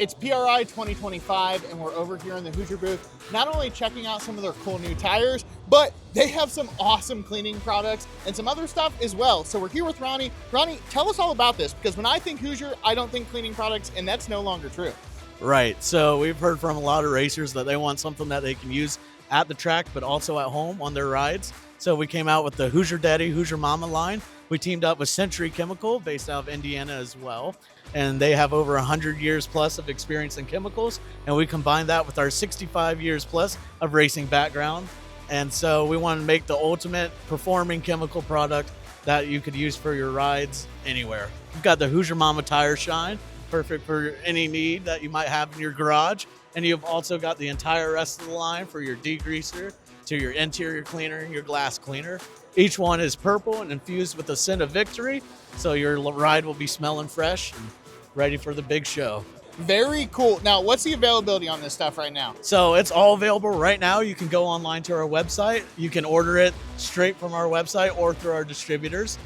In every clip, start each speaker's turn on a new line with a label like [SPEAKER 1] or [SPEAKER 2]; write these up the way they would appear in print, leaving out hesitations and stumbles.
[SPEAKER 1] It's PRI 2025, and we're over here in the Hoosier booth, not only checking out some of their cool new tires, but they have some awesome cleaning products and some other stuff as well. So we're here with Ronnie. Ronnie, tell us all about this, because when I think Hoosier, I don't think cleaning products, and that's no longer true.
[SPEAKER 2] Right. So we've heard from a lot of racers that they want something that they can use at the track, but also at home on their rides. So we came out with the Hoosier Daddy, Hoosier Momma line. We teamed up with Century Chemical, based out of Indiana as well. And they have over 100 years plus of experience in chemicals. And we combined that with our 65 years plus of racing background. And so we want to make the ultimate performing chemical product that you could use for your rides anywhere. We've got the Hoosier Momma Tire Shine, perfect for any need that you might have in your garage. And you've also got the entire rest of the line for your degreaser, to your interior cleaner and your glass cleaner. Each one is purple and infused with the scent of victory, so your ride will be smelling fresh and ready for the big show.
[SPEAKER 1] Very cool. Now, what's the availability on this stuff right now?
[SPEAKER 2] So it's all available right now. You can go online to our website. You can order it straight from our website or through our distributors.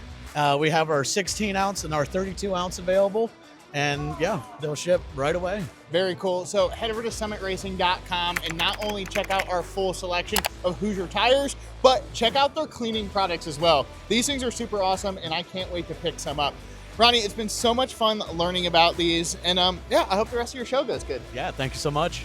[SPEAKER 2] We have our 16 ounce and our 32 ounce available. And yeah, they'll ship right away.
[SPEAKER 1] Very cool. So head over to summitracing.com and not only check out our full selection of Hoosier tires, but check out their cleaning products as well. These things are super awesome, and I can't wait to pick some up. Ronnie, it's been so much fun learning about these, and yeah, I hope the rest of your show goes good.
[SPEAKER 2] Yeah, thank you so much.